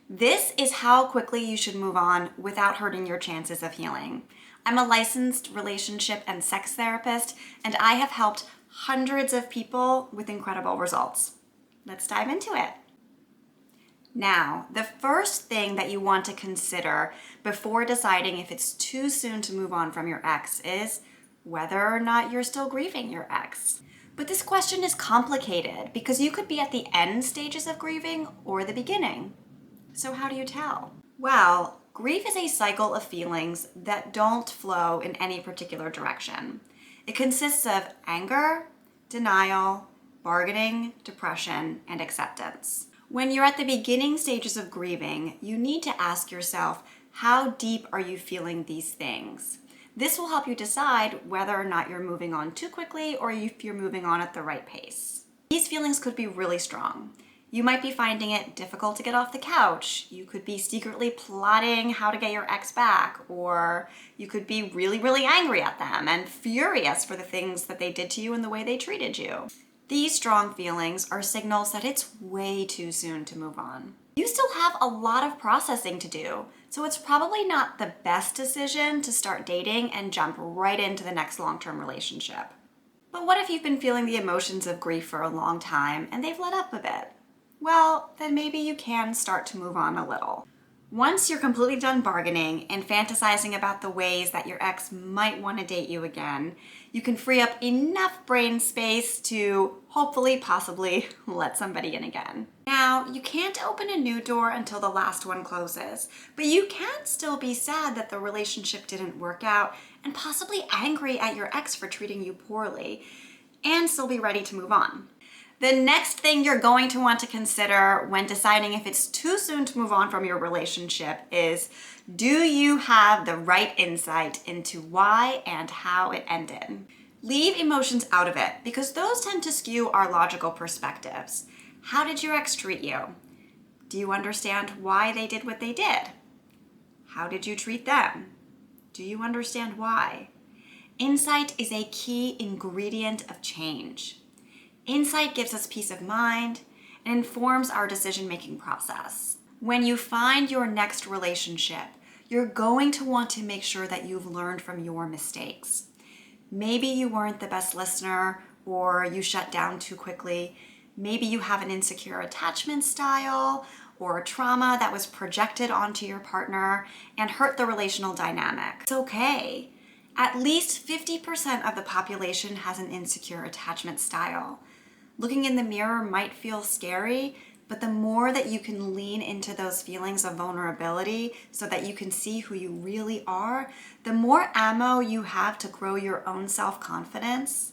This is how quickly you should move on without hurting your chances of healing. I'm a licensed relationship and sex therapist, and I have helped hundreds of people with incredible results. Let's dive into it. Now, the first thing that you want to consider before deciding if it's too soon to move on from your ex is whether or not you're still grieving your ex. But this question is complicated because you could be at the end stages of grieving or the beginning. So how do you tell? Well, grief is a cycle of feelings that don't flow in any particular direction. It consists of anger, denial, bargaining, depression, and acceptance. When you're at the beginning stages of grieving, you need to ask yourself, how deep are you feeling these things? This will help you decide whether or not you're moving on too quickly or if you're moving on at the right pace. These feelings could be really strong. You might be finding it difficult to get off the couch. You could be secretly plotting how to get your ex back, or you could be really, really angry at them and furious for the things that they did to you and the way they treated you. These strong feelings are signals that it's way too soon to move on. You still have a lot of processing to do, so it's probably not the best decision to start dating and jump right into the next long-term relationship. But what if you've been feeling the emotions of grief for a long time and they've let up a bit? Well, then maybe you can start to move on a little. Once you're completely done bargaining and fantasizing about the ways that your ex might want to date you again, you can free up enough brain space to hopefully, possibly let somebody in again. Now, you can't open a new door until the last one closes, but you can still be sad that the relationship didn't work out and possibly angry at your ex for treating you poorly, and still be ready to move on. The next thing you're going to want to consider when deciding if it's too soon to move on from your relationship is, do you have the right insight into why and how it ended? Leave emotions out of it because those tend to skew our logical perspectives. How did your ex treat you? Do you understand why they did what they did? How did you treat them? Do you understand why? Insight is a key ingredient of change. Insight gives us peace of mind and informs our decision-making process. When you find your next relationship, you're going to want to make sure that you've learned from your mistakes. Maybe you weren't the best listener, or you shut down too quickly. Maybe you have an insecure attachment style or trauma that was projected onto your partner and hurt the relational dynamic. It's okay. At least 50% of the population has an insecure attachment style. Looking in the mirror might feel scary, but the more that you can lean into those feelings of vulnerability so that you can see who you really are, the more ammo you have to grow your own self-confidence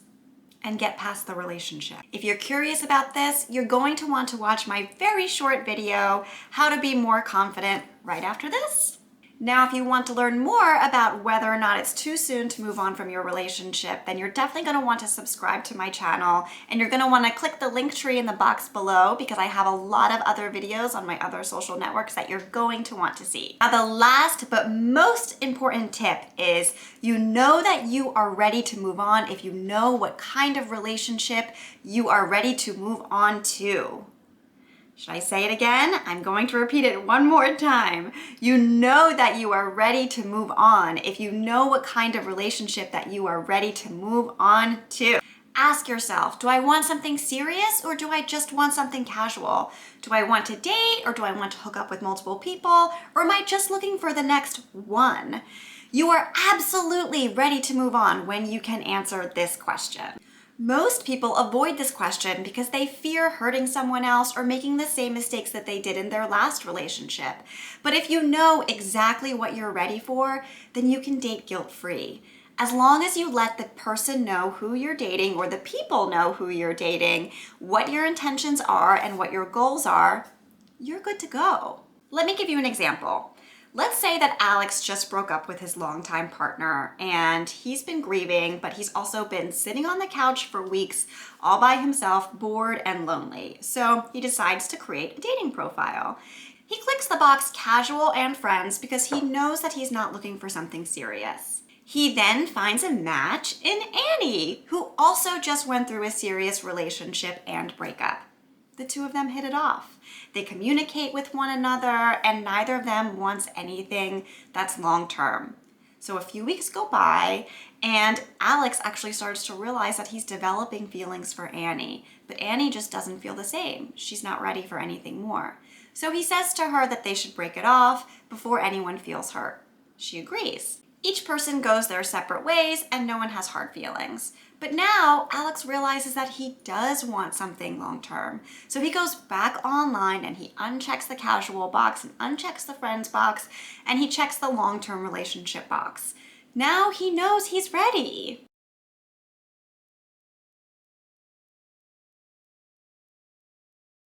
and get past the relationship. If you're curious about this, you're going to want to watch my very short video, How to Be More Confident, right after this. Now, if you want to learn more about whether or not it's too soon to move on from your relationship, then you're definitely going to want to subscribe to my channel, and you're going to want to click the link tree in the box below because I have a lot of other videos on my other social networks that you're going to want to see. Now, the last but most important tip is you know that you are ready to move on if you know what kind of relationship you are ready to move on to. Should I say it again? I'm going to repeat it one more time. You know that you are ready to move on if you know what kind of relationship that you are ready to move on to. Ask yourself, do I want something serious or do I just want something casual? Do I want to date or do I want to hook up with multiple people, or am I just looking for the next one? You are absolutely ready to move on when you can answer this question. Most people avoid this question because they fear hurting someone else or making the same mistakes that they did in their last relationship. But if you know exactly what you're ready for, then you can date guilt-free. As long as you let the person know who you're dating, or the people know who you're dating, what your intentions are and what your goals are, you're good to go. Let me give you an example. Let's say that Alex just broke up with his longtime partner and he's been grieving, but he's also been sitting on the couch for weeks all by himself, bored and lonely. So he decides to create a dating profile. He clicks the box casual and friends because he knows that he's not looking for something serious. He then finds a match in Annie, who also just went through a serious relationship and breakup. the two of them hit it off. They communicate with one another, and neither of them wants anything that's long-term. So a few weeks go by, and Alex actually starts to realize that he's developing feelings for Annie, but Annie just doesn't feel the same. She's not ready for anything more. So he says to her that they should break it off before anyone feels hurt. She agrees. Each person goes their separate ways, and no one has hard feelings. But now Alex realizes that he does want something long-term. So he goes back online and he unchecks the casual box and unchecks the friends box, and he checks the long-term relationship box. Now he knows he's ready.